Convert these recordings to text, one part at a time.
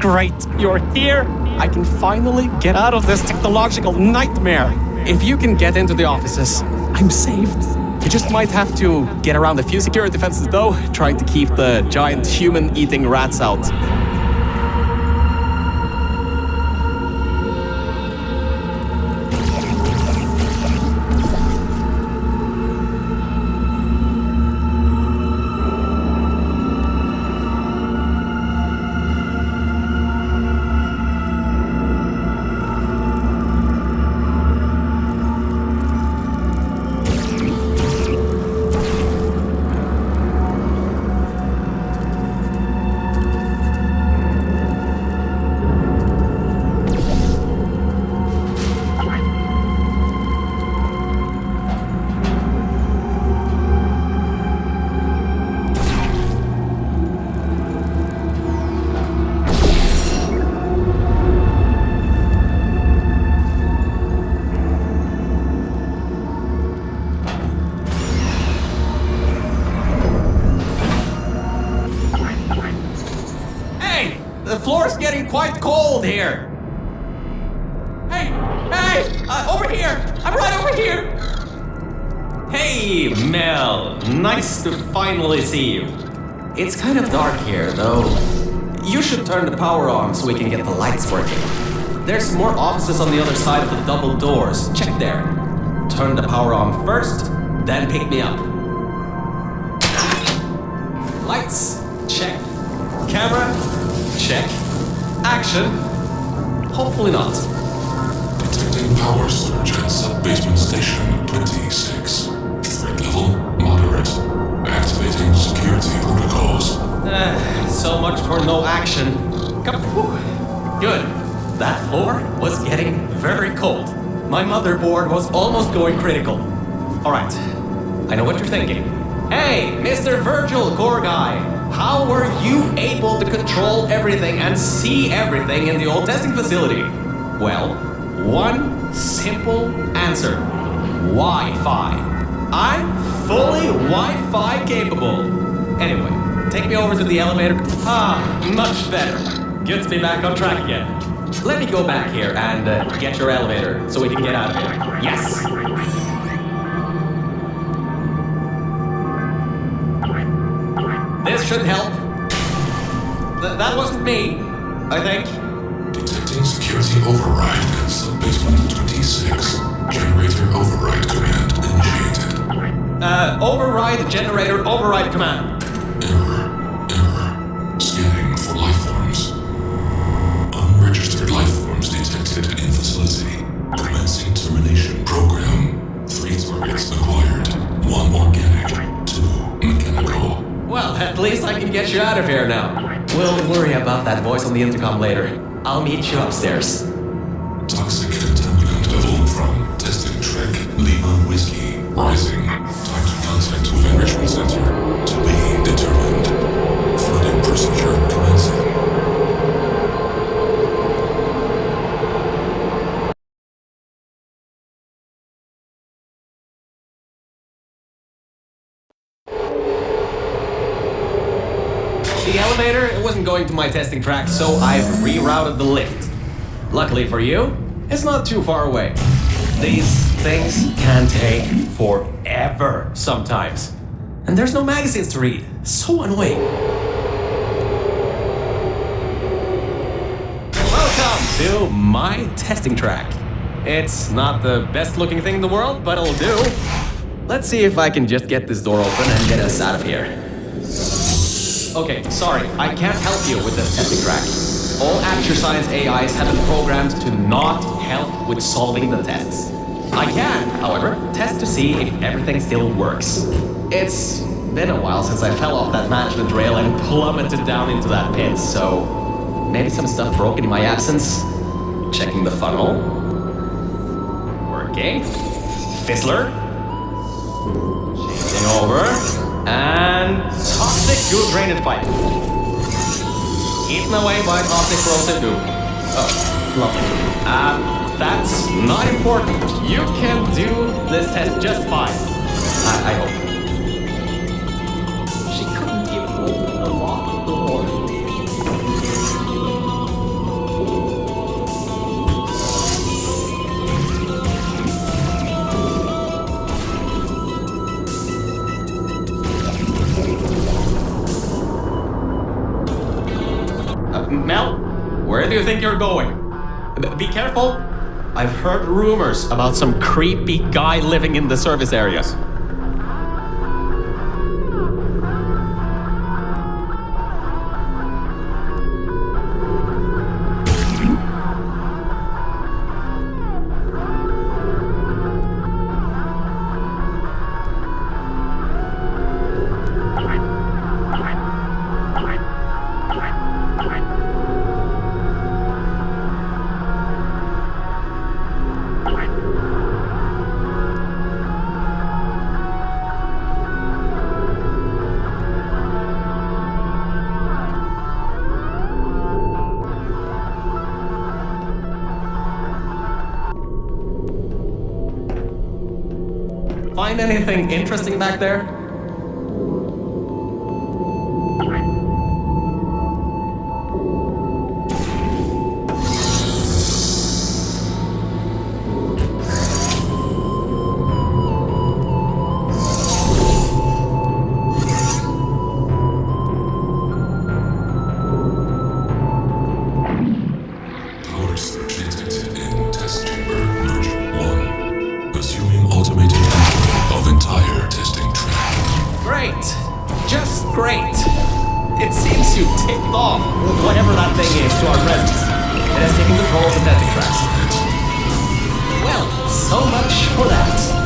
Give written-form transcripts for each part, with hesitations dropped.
Great, you're here. I can finally get out of this technological nightmare. If you can get into the offices, I'm saved. You just might have to get around a few security fences though, trying to keep the giant human-eating rats out. The floor's getting quite cold here. Hey, over here. I'm right over here. Hey, Mel. Nice to finally see you. It's kind of dark here, though. You should turn the power on so we can get the lights working. There's more offices on the other side of the double doors. Check there. Turn the power on first, then pick me up. Lights, check. Camera, check. Action. Hopefully not. Detecting power surge at sub-basement station 26. Threat level, moderate. Activating security protocols. So much for no action. Good. That floor was getting very cold. My motherboard was almost going critical. Alright, I know what you're thinking. Hey, Mr. Virgil Core Guy, how were you able to control everything and see everything in the old testing facility? Well, one simple answer. Wi-Fi. I'm fully Wi-Fi capable. Anyway, take me over to the elevator. Much better. Good to be back on track again. Let me go back here and get your elevator so we can get out of here. Yes! This should help. That wasn't me, I think. Detecting security override at sub-basement 26. Generator override command initiated. Override generator override command. Error. Scanning for life forms. Unregistered life forms detected in facility. Commencing termination program. 3 targets acquired. 1 organic, 2 mechanical. Well, at least I can get you out of here now. We'll worry about that voice on the intercom later. I'll meet you upstairs. Toxic contaminant level from testing track Lima Whiskey. Rising. Time to contact with enrichment center. To be determined. Flooding procedure commencing. The elevator, it wasn't going to my testing track, so I've rerouted the lift. Luckily for you, it's not too far away. These things can take forever sometimes. And there's no magazines to read. So annoying. Welcome to my testing track. It's not the best looking thing in the world, but it'll do. Let's see if I can just get this door open and get us out of here. Okay, sorry, I can't help you with this testing track. All Acture Science AIs have been programmed to not help with solving the tests. I can, however, test to see if everything still works. It's been a while since I fell off that management rail and plummeted down into that pit, so maybe some stuff broken in my absence. Checking the funnel. Working. Fizzler. Changing over. And toxic goo drainage pipe. Eaten away by toxic corrosive goo. Oh, lovely. That's not important. You can do this test just fine. I hope. She couldn't even open the locked door. do you think you're going? Be careful. I've heard rumors about some creepy guy living in the service areas. Find anything interesting back there? Power switch detected in test chamber Merge 1. Assuming automated control of entire testing track. Great! Just great! It seems you tipped off whatever that thing is to our residents. It has taken control of the testing tracks. Well, so much for that.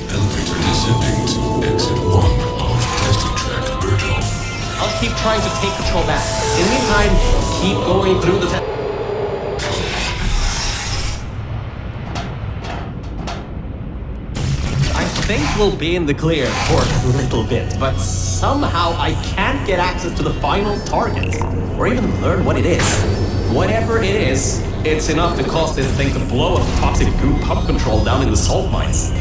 Elevator descending to exit 1 of testing track Virgil. I'll keep trying to take control back. In the meantime, keep going through the test. I think we'll be in the clear for a little bit, but somehow I can't get access to the final target, or even learn what it is. Whatever it is, it's enough to cause this thing to blow a toxic goo pump control down in the salt mines.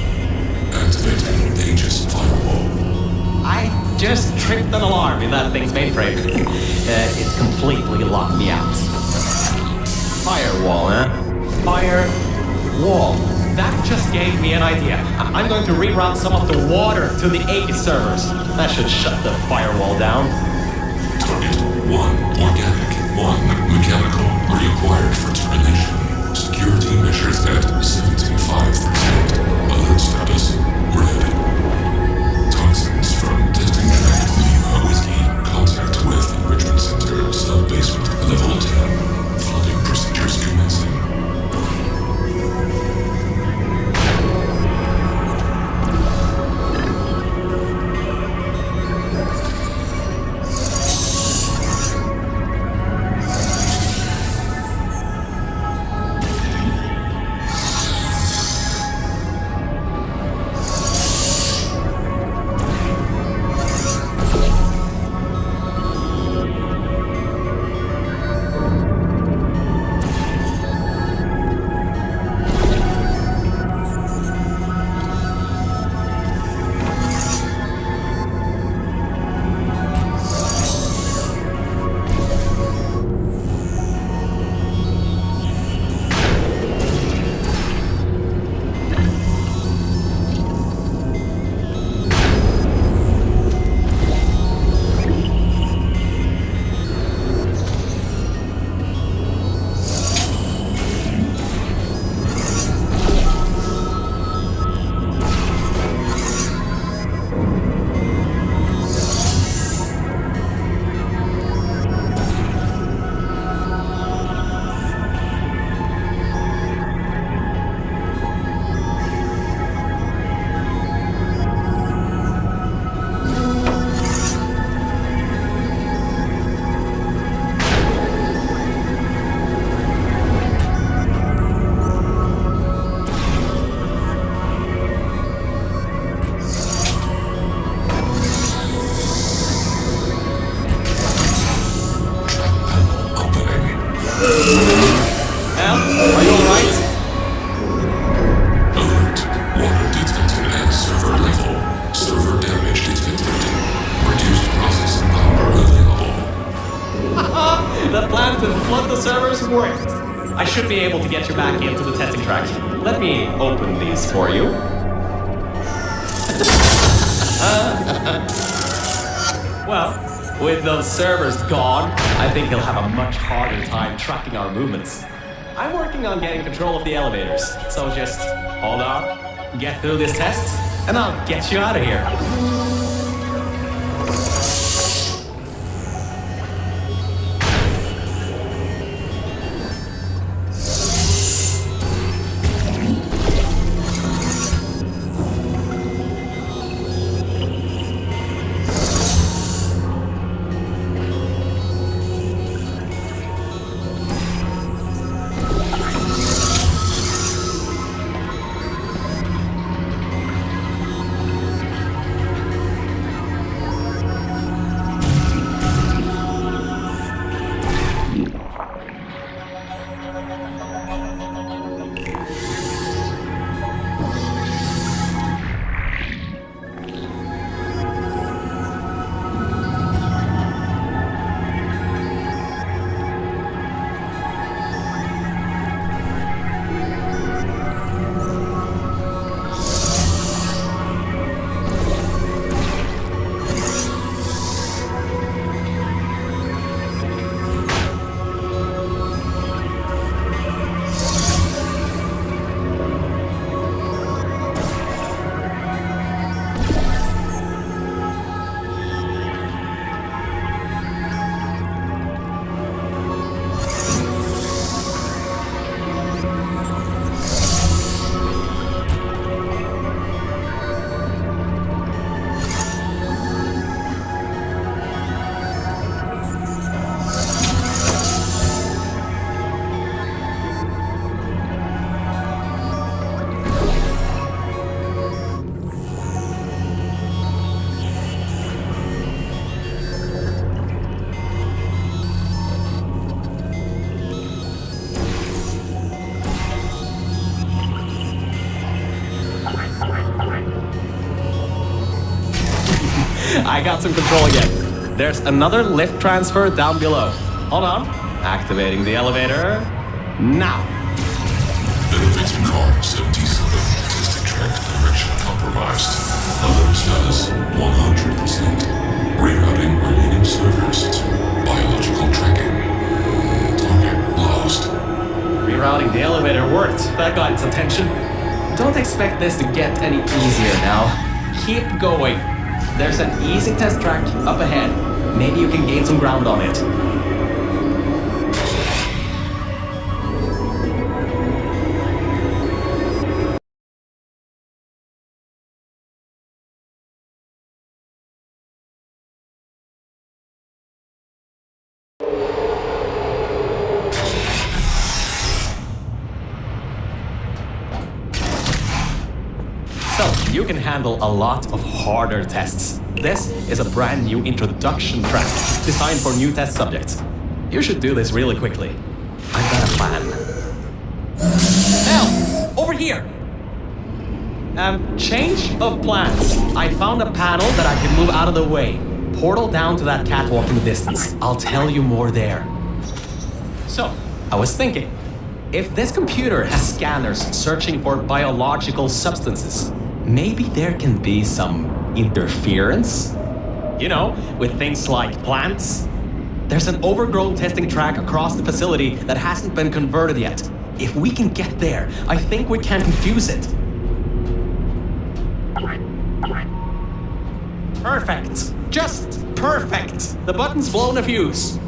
Activating Aegis firewall. I just tripped an alarm in that thing's mainframe. It completely locked me out. Firewall, huh? Firewall. That just gave me an idea. I'm going to reroute some of the water to the Aegis servers. That should shut the firewall down. Target 1 organic, 1 mechanical required for termination. Security measures at 75%. Alert status red. Toxins from testing track Lima Whiskey. Contact with enrichment center sub-basement level 10. Flooding procedures commencing. should be able to get you back into the testing track. Let me open these for you. Well, with those servers gone, I think he'll have a much harder time tracking our movements. I'm working on getting control of the elevators, so just hold on, get through this test, and I'll get you out of here. I got some control again. There's another lift transfer down below. Hold on. Activating the elevator. Now. Elevating car 77. Testing track direction compromised. Alert status 100%. Rerouting remaining servers to biological tracking. Target lost. Rerouting the elevator worked. That got its attention. Don't expect this to get any easier now. Keep going. There's an easy test track up ahead. Maybe you can gain some ground on it. So, you can handle a lot of harder tests. This is a brand new introduction track designed for new test subjects. You should do this really quickly. I've got a plan. Now, over here! Change of plans. I found a panel that I can move out of the way. Portal down to that catwalk in the distance. I'll tell you more there. So, I was thinking, if this computer has scanners searching for biological substances, maybe there can be some interference? You know, with things like plants? There's an overgrown testing track across the facility that hasn't been converted yet. If we can get there, I think we can confuse it. Perfect. Just perfect. The button's blown a fuse.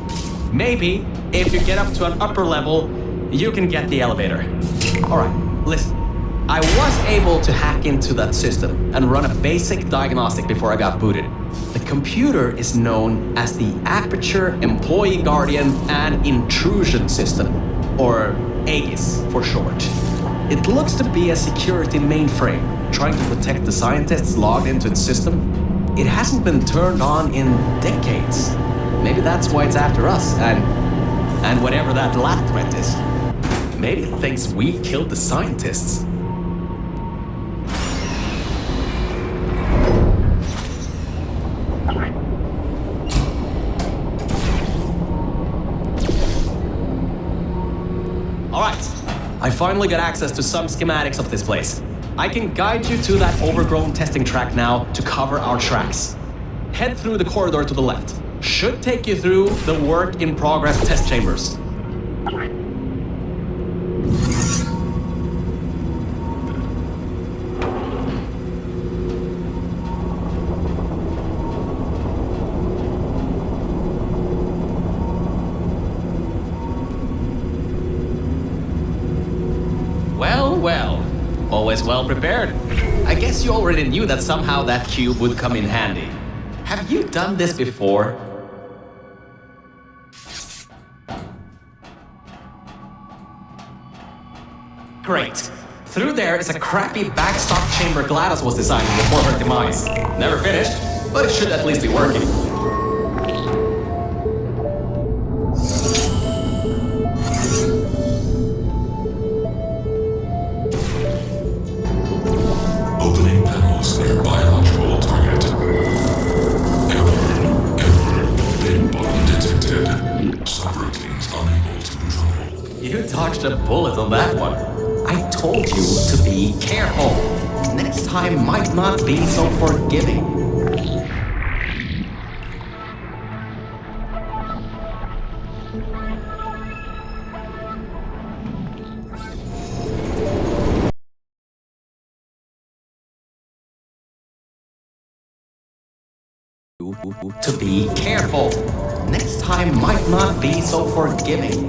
Maybe, if you get up to an upper level, you can get the elevator. Alright, listen. I was able to hack into that system and run a basic diagnostic before I got booted. The computer is known as the Aperture Employee Guardian and Intrusion System, or AGIS for short. It looks to be a security mainframe trying to protect the scientists logged into its system. It hasn't been turned on in decades. Maybe that's why it's after us, and whatever that last threat is. Maybe it thinks we killed the scientists. Alright, finally got access to some schematics of this place. I can guide you to that overgrown testing track now to cover our tracks. Head through the corridor to the left. Should take you through the work-in-progress test chambers. Well. Always well prepared. I guess you already knew that somehow that cube would come in handy. Have you done this before? Great. Through there is a crappy backstop chamber GLaDOS was designing before her demise. Never finished, but it should at least be working. Opening panels near biological target. Error. Big button detected. Subroutines unable to control. You dodged a bullet on that one. I told you to be careful. Next time might not be so forgiving. To be careful. Next time might not be so forgiving.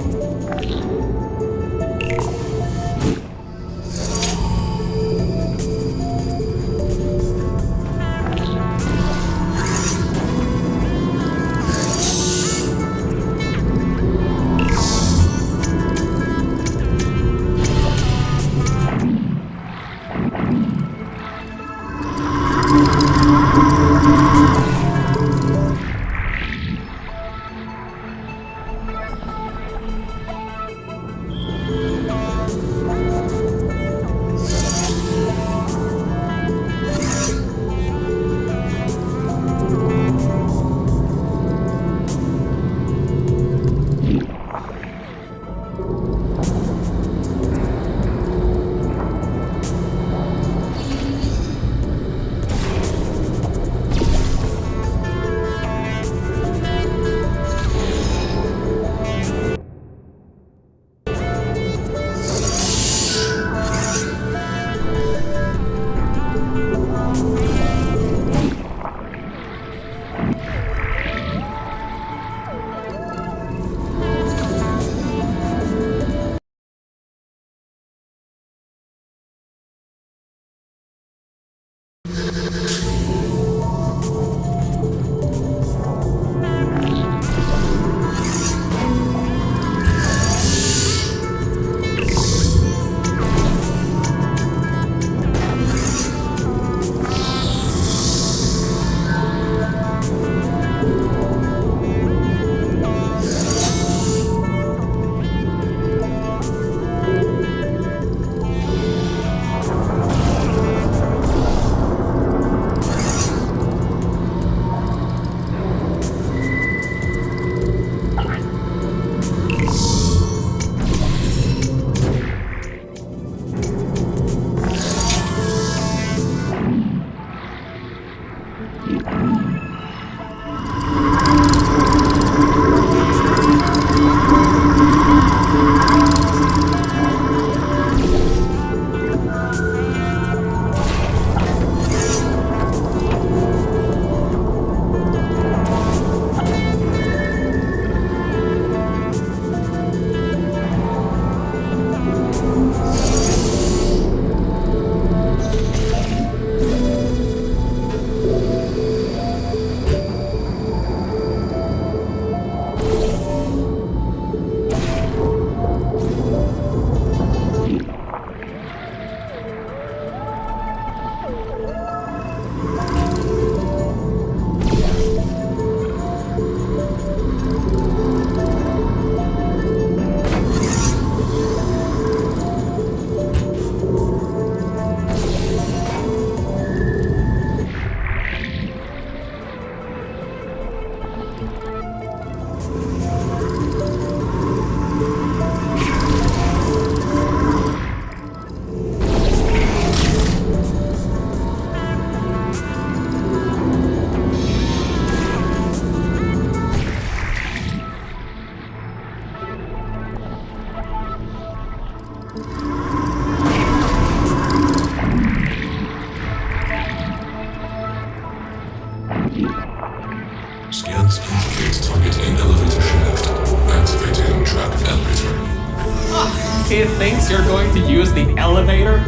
He thinks you're going to use the elevator?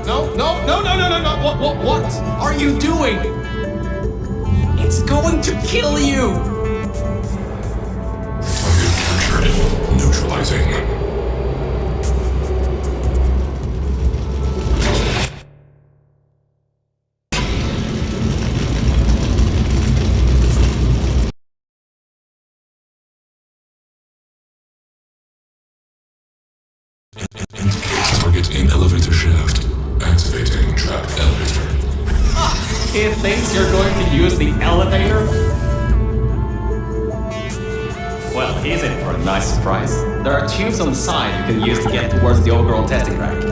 No. What are you doing? It's going to kill you! Target captured. Neutralizing. Indicate target in elevator shaft. Activating trap elevator. He thinks you're going to use the elevator? Well, he's in for a nice surprise. There are tubes on the side you can use to get towards the overall testing track.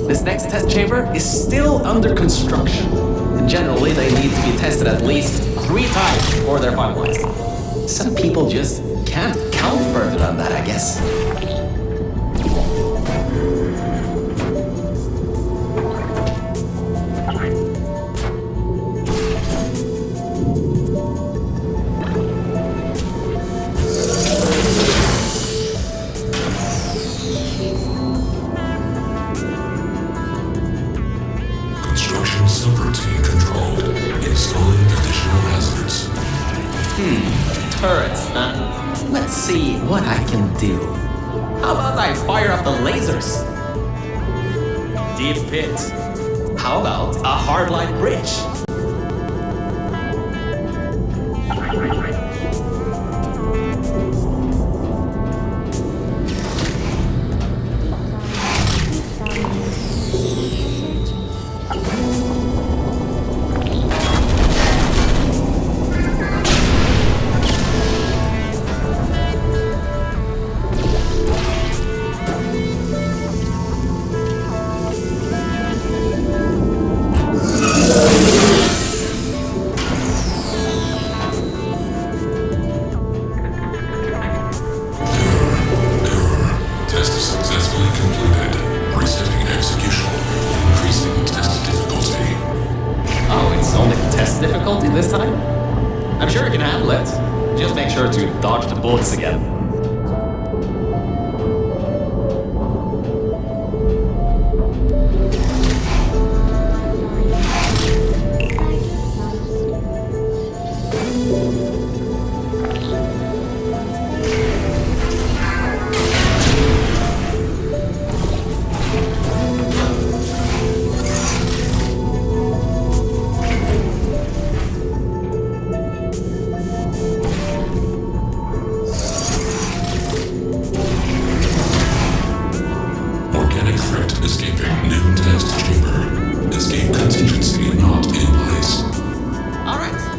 This next test chamber is still under construction. Generally, they need to be tested at least 3 times before they're finalized. Some people just can't count further than that, I guess. Construction subroutine controlled. Installing additional hazards. Turrets, huh? Let's see what I can do. How about I fire up the lasers? Deep pit. How about a hardline bridge? Difficulty this time? I'm sure you can handle it. Just make sure to dodge the bullets again.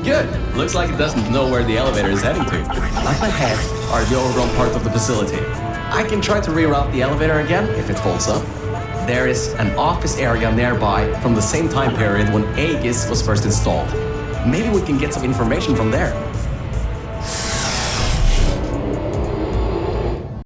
Good. Looks like it doesn't know where the elevator is heading to. Up ahead are the overgrown parts of the facility. I can try to reroute the elevator again if it holds up. There is an office area nearby from the same time period when Aegis was first installed. Maybe we can get some information from there.